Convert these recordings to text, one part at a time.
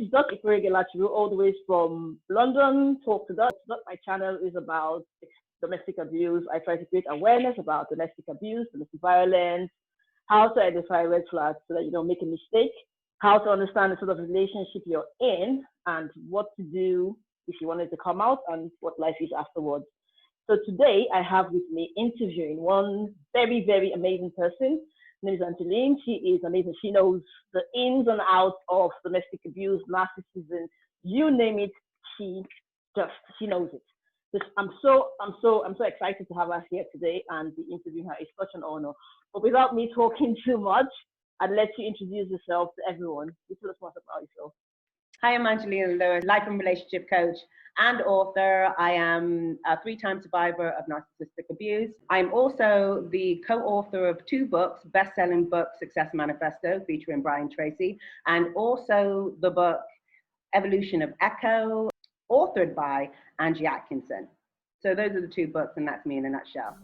is Dr. IkwerreGirl Acheru, all the way from London. Talk to Dot. My channel is about domestic abuse. I try to create awareness about domestic abuse, domestic violence, how to identify red flags so that you don't make a mistake, how to understand the sort of relationship you're in, and what to do if you wanted to come out, and what life is afterwards. So today I have with me interviewing one very, very amazing person. Her name is Angeline. She is amazing. She knows the ins and outs of domestic abuse, narcissism, you name it. She knows it. I'm so excited to have her here today and be interviewing her. It's such an honor. But without me talking too much, I'd let you introduce yourself to everyone. You tell us more about yourself. Hi, I'm Angeline Lewis, life and relationship coach and author. I am a 3-time survivor of narcissistic abuse. I'm also the co-author of 2 books, best-selling book, Success Manifesto, featuring Brian Tracy, and also the book, Evolution of Echo, authored by Angie Atkinson. So those are the 2 books, and that's me in a nutshell.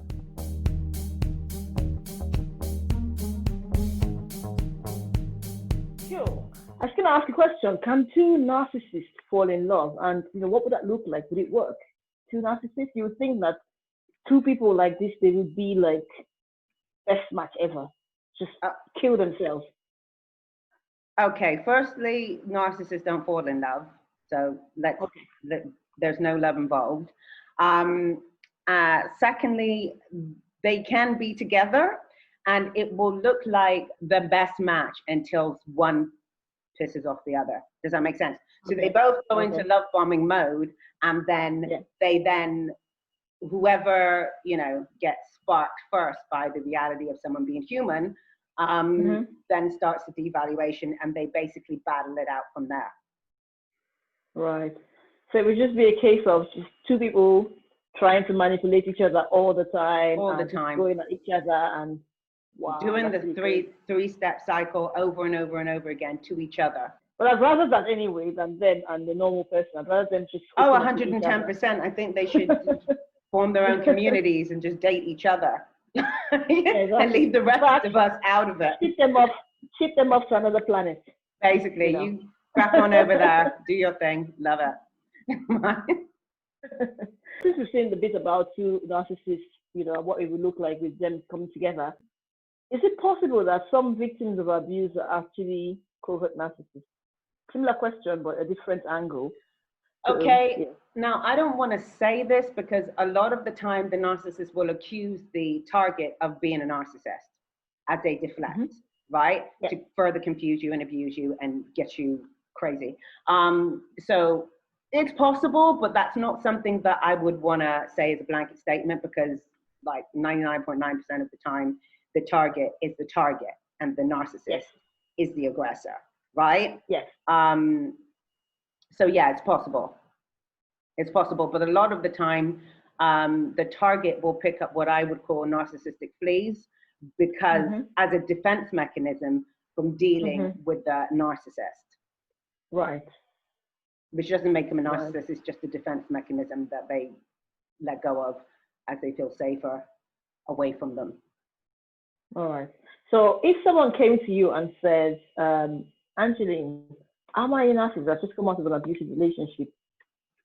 Sure. I was going to ask a question. Can 2 narcissists fall in love? And what would that look like? Would it work? 2 narcissists? You would think that 2 people like this, they would be like best match ever. Just kill themselves. Okay. Firstly, narcissists don't fall in love. So there's no love involved. Secondly, they can be together and it will look like the best match until one pisses off the other. Does that make sense? So they both go into love bombing mode, and then whoever gets sparked first by the reality of someone being human, then starts the devaluation, and they basically battle it out from there. Right. So it would just be a case of just 2 people trying to manipulate each other all the time, going at each other and doing the three-step cycle over and over and over again to each other. But I'd rather that anyway than them and the normal person. I'd rather them just 110%. I think they should form their own communities and just date each other and leave the rest of us out of it. Ship them off to another planet. Basically, you crack on over there, do your thing, love it. Since we've seen the bit about 2 narcissists, what it would look like with them coming together, is it possible that some victims of abuse are actually covert narcissists? Similar question, but a different angle. Okay, Now I don't want to say this because a lot of the time the narcissist will accuse the target of being a narcissist as they deflect, right? Yeah. To further confuse you and abuse you and get you crazy. So it's possible, but that's not something that I would want to say as a blanket statement, because like 99.9% of the time, the target is the target and the narcissist is the aggressor, right? Yes. So yeah, it's possible. It's possible, but a lot of the time, the target will pick up what I would call narcissistic fleas, because as a defense mechanism from dealing with the narcissist. Right. Which doesn't make them a narcissist, it's just a defense mechanism that they let go of as they feel safer away from them. All right. So if someone came to you and says, Angeline, am I a narcissist? I've just come out of an abusive relationship.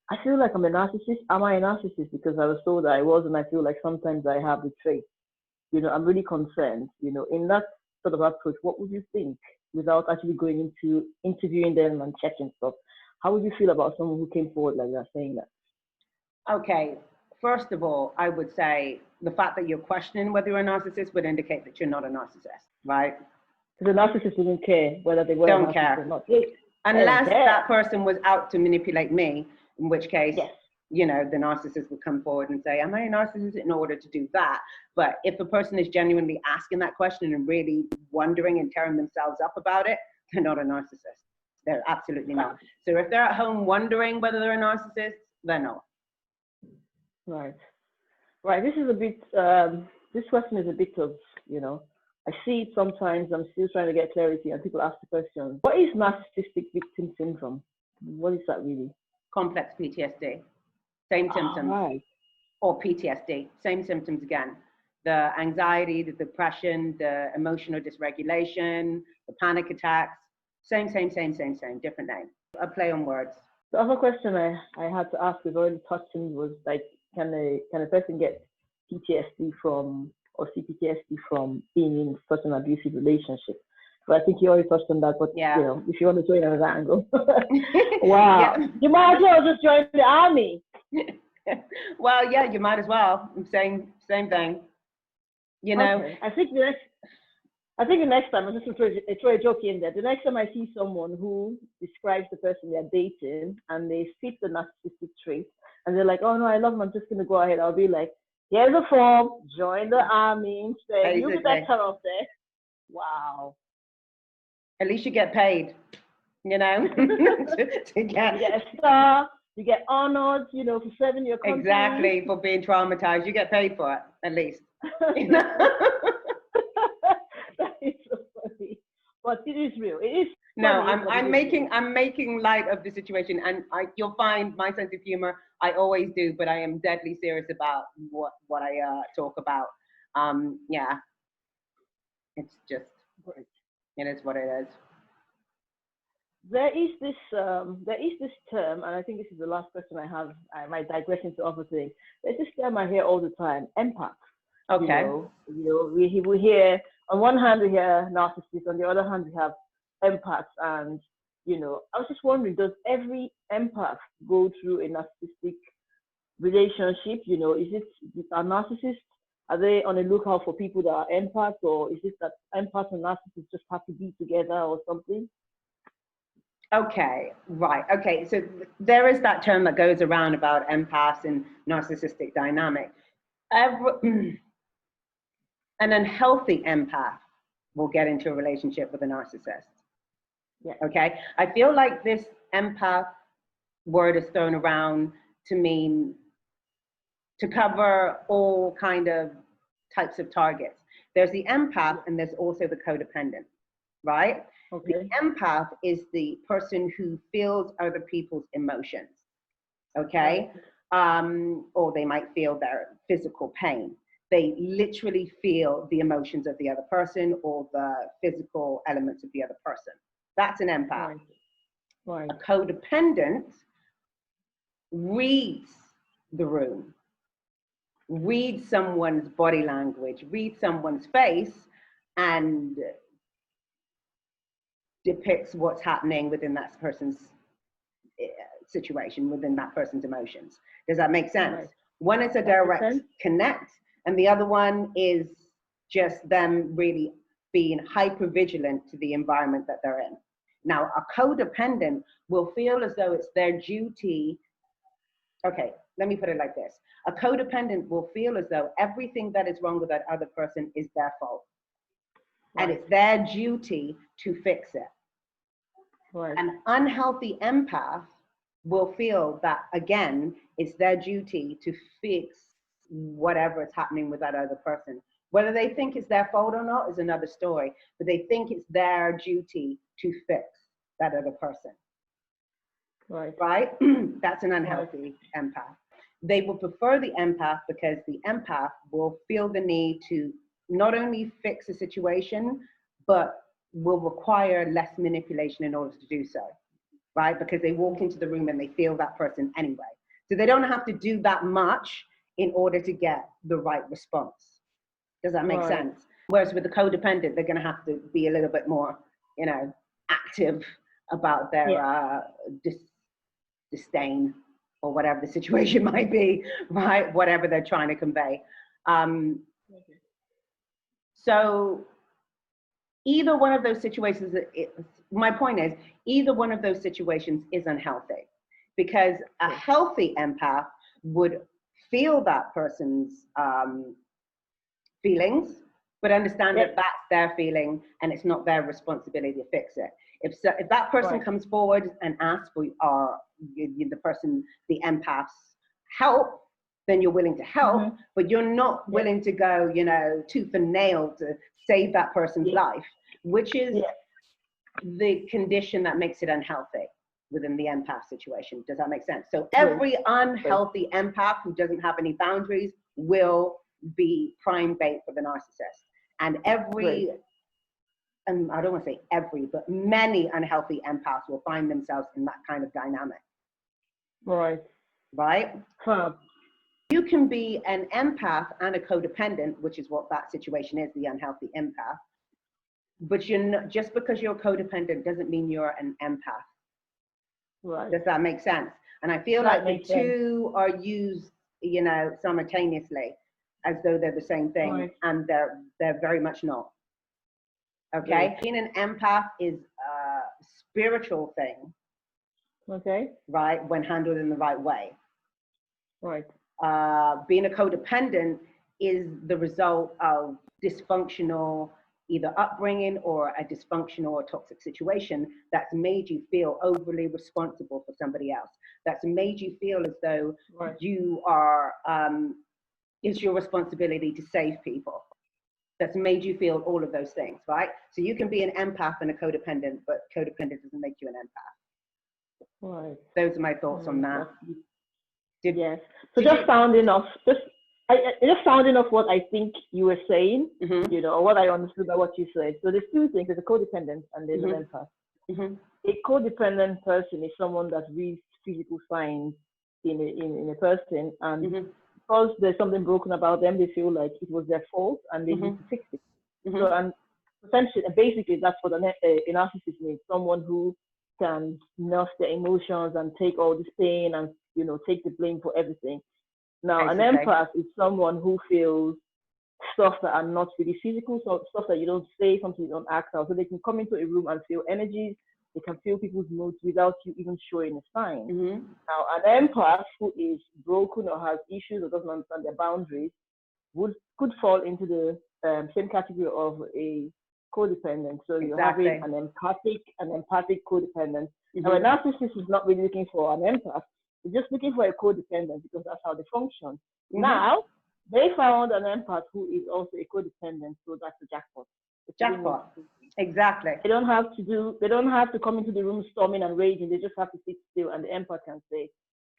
I feel like I'm a narcissist. Am I a narcissist? Because I was told I was, and I feel like sometimes I have the trait. I'm really concerned. In that sort of approach, what would you think without actually going into interviewing them and checking stuff? How would you feel about someone who came forward like that, saying that? Okay. First of all, I would say the fact that you're questioning whether you're a narcissist would indicate that you're not a narcissist, right? Because the narcissist wouldn't care whether they were don't a narcissist care. or not. Unless that person was out to manipulate me, in which case, the narcissist would come forward and say, am I a narcissist, in order to do that. But if a person is genuinely asking that question and really wondering and tearing themselves up about it, they're not a narcissist. They're absolutely not. So if they're at home wondering whether they're a narcissist, then no. Right. This is a bit, this question is a bit of, I see it sometimes. I'm still trying to get clarity, and people ask the question, what is narcissistic victim syndrome? What is that really? Complex PTSD. Same symptoms. Right. Or PTSD. Same symptoms again. The anxiety, the depression, the emotional dysregulation, the panic attacks. Same, different name. A play on words. The other question I had to ask, we've already touched on, was like, can a person get PTSD from, or CPTSD from being in such an abusive relationship? But I think you already touched on that, but yeah. You know, if you want to join another angle. Wow. Yeah. You might as well just join the army. Well, yeah, you might as well. I'm saying same thing. You know. Okay. I think the next time, I'm just going to throw a joke in there. The next time I see someone who describes the person they're dating and they fit the narcissistic trait and they're like, oh no, I love him, I'm just going to go ahead, I'll be like, here's a form, join the army instead. You'll be better off there. Wow. At least you get paid, you know. You get a star, you get honored, you know, for serving your country. Exactly, for being traumatized. You get paid for it, at least. You know? That is so funny. But it is real. It is funny. No, I'm making light of the situation, and you'll find my sense of humor. I always do, but I am deadly serious about what I talk about. Yeah, it's just, it is what it is. There is this term, and I think this is the last question I have. I might digress into other things. There's this term I hear all the time: empath. Okay. We hear, on one hand we hear narcissists, on the other hand we have empaths, and you know, I was just wondering, does every empath go through a narcissistic relationship? You know, is it a narcissist? Are they on the lookout for people that are empaths, or is it that empaths and narcissists just have to be together or something? Okay, right. Okay, so there is that term that goes around about empaths and narcissistic dynamic. An unhealthy empath will get into a relationship with a narcissist. Yeah. Okay, I feel like this empath word is thrown around to mean to cover all kind of types of targets. There's the empath and there's also the codependent, right? Okay. The empath is the person who feels other people's emotions, okay? Right. Or they might feel their physical pain. They literally feel the emotions of the other person or the physical elements of the other person. That's an empath. Right. A codependent reads the room, reads someone's body language, reads someone's face, and depicts what's happening within that person's situation, within that person's emotions. Does that make sense? Right. One is a direct connect, and the other one is just them really being hyper vigilant to the environment that they're in. Now, a codependent will feel as though it's their duty. Okay, let me put it like this. A codependent will feel as though everything that is wrong with that other person is their fault. Right. And it's their duty to fix it. Right. An unhealthy empath will feel that, again, it's their duty to fix whatever is happening with that other person. Whether they think it's their fault or not is another story, but they think it's their duty to fix that other person. Right? Right? That's an unhealthy empath. They will prefer the empath because the empath will feel the need to not only fix a situation, but will require less manipulation in order to do so, right? Because they walk into the room and they feel that person anyway. So they don't have to do that much in order to get the right response. Does that make sense? Whereas with the codependent, they're going to have to be a little bit more, you know, active about their disdain or whatever the situation might be, right? Whatever they're trying to convey. So either one of those situations, my point is, either one of those situations is unhealthy, because a healthy empath would feel that person's feelings, but understand that that's their feeling and it's not their responsibility to fix it. If that person comes forward and asks for the empath's help, then you're willing to help, but you're not willing to go, you know, tooth and nail to save that person's life, which is the condition that makes it unhealthy within the empath situation. Does that make sense? So every unhealthy empath who doesn't have any boundaries will be prime bait for the narcissist. And every and I don't want to say every, but many unhealthy empaths will find themselves in that kind of dynamic. Right. Right? Huh. You can be an empath and a codependent, which is what that situation is, the unhealthy empath. But you're not, just because you're codependent doesn't mean you're an empath. Right. Does that make sense? And I feel like the two are used, you know, simultaneously, as though they're the same thing, right. and they're very much not. Okay, Right. being an empath is a spiritual thing. Okay. Right, when handled in the right way. Right. Being a codependent is the result of dysfunctional either upbringing or a dysfunctional or toxic situation that's made you feel overly responsible for somebody else. That's made you feel as though right. you are, it's your responsibility to save people. That's made you feel all of those things, right? So you can be an empath and a codependent, but codependent doesn't make you an empath. Right. Those are my thoughts on that. Yes. So just sounding off what I think you were saying, you know, what I understood by what you said. So there's two things: there's a codependent and there's an empath. A codependent person is someone that reads physical signs in a person, and because there's something broken about them, they feel like it was their fault and they need to fix it. So, and essentially, basically, that's what a narcissist needs: someone who can nurse their emotions and take all this pain and, you know, take the blame for everything. Now, an empath is someone who feels stuff that are not really physical, so stuff that you don't say, something you don't act out. So they can come into a room and feel energies. They can feel people's moods without you even showing a sign. Now, an empath who is broken or has issues or doesn't understand their boundaries could fall into the same category of a codependent. So you're having an empathic codependent. Now, a narcissist is not really looking for an empath. They're just looking for a codependent because that's how they function. Now, they found an empath who is also a codependent, so that's a jackpot. Jackpot. Exactly. They don't have to come into the room storming and raging. They just have to sit still, and the empath can say,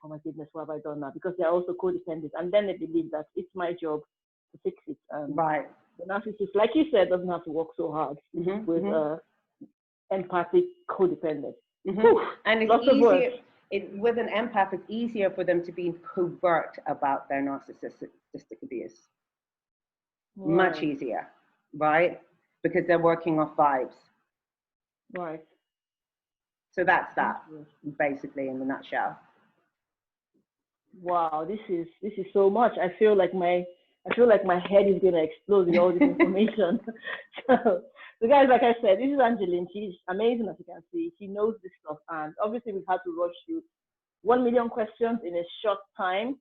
"Oh my goodness, what have I done now?" Because they're also codependent, and then they believe that it's my job to fix it. Right. The narcissist, like you said, doesn't have to work so hard with empathic codependent. And it's easier. With an empath, it's easier for them to be covert about their narcissistic abuse. Much easier, right? Because they're working off vibes. Right. So that's that, basically, in a nutshell. Wow, this is so much. I feel like my head is gonna explode with all this information. So guys, like I said, this is Angeline. She's amazing, as you can see. She knows this stuff, and obviously we've had to rush through 1 million questions in a short time.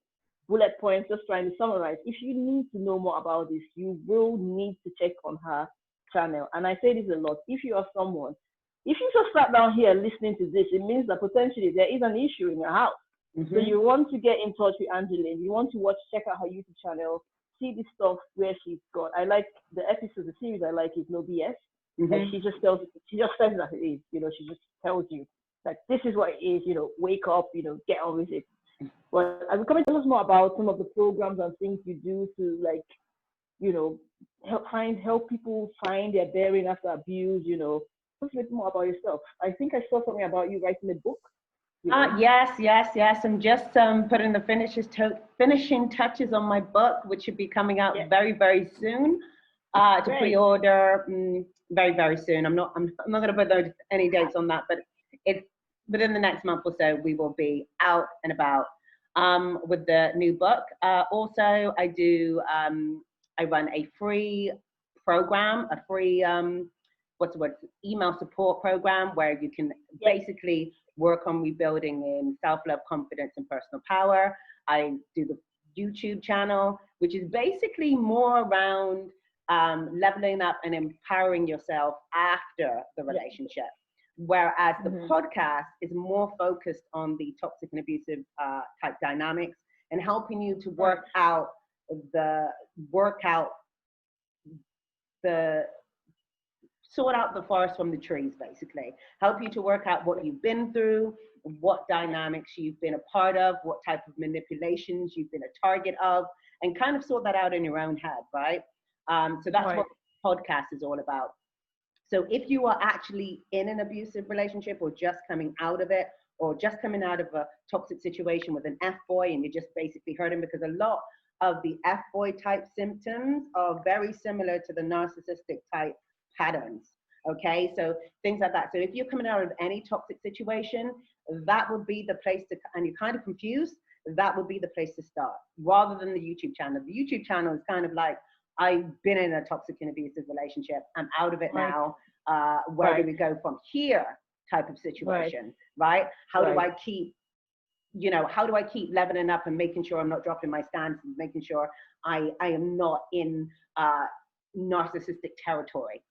Bullet points, just trying to summarize. If you need to know more about this, you will need to check on her channel. And I say this a lot. If you are someone, if you just sat down here listening to this, it means that potentially there is an issue in your house. So you want to get in touch with Angeline. You want to check out her YouTube channel, see the stuff where she's got. I like the episode, the series I like is No BS. Like she just says it as it is. You know, she just tells you like this is what it is. You know, wake up. You know, get on with it. But I will come and tell us more about some of the programs and things you do to, like, you know, help people find their bearing after abuse. You know, tell us a bit more about yourself. I think I saw something about you writing a book. Yes. I'm just putting the finishing touches on my book, which should be coming out very, very soon. To pre-order very, very soon. I'm not going to put any dates on that, but it's within the next month or so. We will be out and about with the new book. Also, I run a free program, email support program where you can basically work on rebuilding in self-love, confidence, and personal power. I do the YouTube channel, which is basically more around leveling up and empowering yourself after the relationship. Whereas the podcast is more focused on the toxic and abusive type dynamics and helping you to work out sort out the forest from the trees, basically. Help you to work out what you've been through, what dynamics you've been a part of, what type of manipulations you've been a target of, and kind of sort that out in your own head, right? So that's what the podcast is all about. So if you are actually in an abusive relationship or just coming out of it, or just coming out of a toxic situation with an F-boy and you just basically hurt him, because a lot of the F-boy type symptoms are very similar to the narcissistic type patterns. Okay, so things like that. So if you're coming out of any toxic situation, that would be the place to, and you're kind of confused, that would be the place to start, rather than the YouTube channel. The YouTube channel is kind of like, I've been in a toxic and abusive relationship, I'm out of it now. Where do we go from here? Type of situation, right? How do I keep, you know, how do I keep leveling up and making sure I'm not dropping my stance and making sure I am not in narcissistic territory,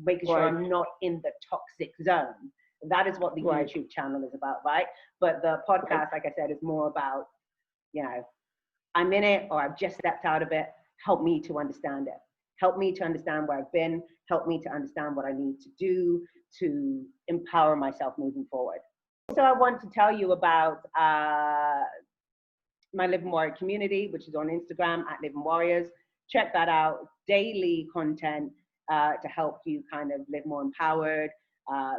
making sure I'm not in the toxic zone. That is what the YouTube channel is about, right? But the podcast, like I said, is more about, you know, I'm in it or I've just stepped out of it. Help me to understand it. Help me to understand where I've been. Help me to understand what I need to do to empower myself moving forward. So I want to tell you about my Live and Warrior community, which is on Instagram at Live and Warriors. Check that out. Daily content to help you kind of live more empowered,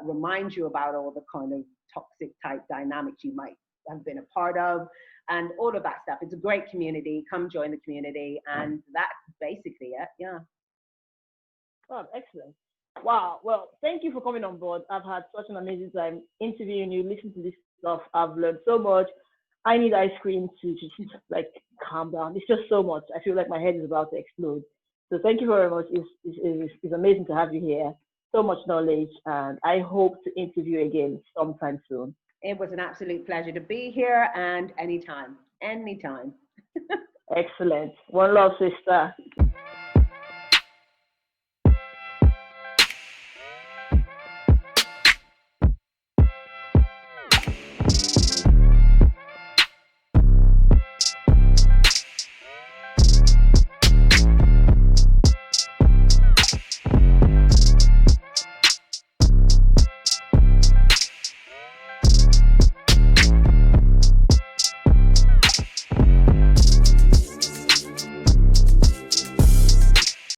remind you about all the kind of toxic type dynamics you might have been a part of, and all of that stuff. It's a great community. Come join the community, and that's basically it. Yeah. Oh, excellent. Wow. Well, thank you for coming on board. I've had such an amazing time interviewing you, listening to this stuff. I've learned so much. I need ice cream to just like calm down. It's just so much. I feel like my head is about to explode. So thank you very much. It's amazing to have you here. So much knowledge, and I hope to interview you again sometime soon. It was an absolute pleasure to be here, and anytime. Excellent. One love, sister.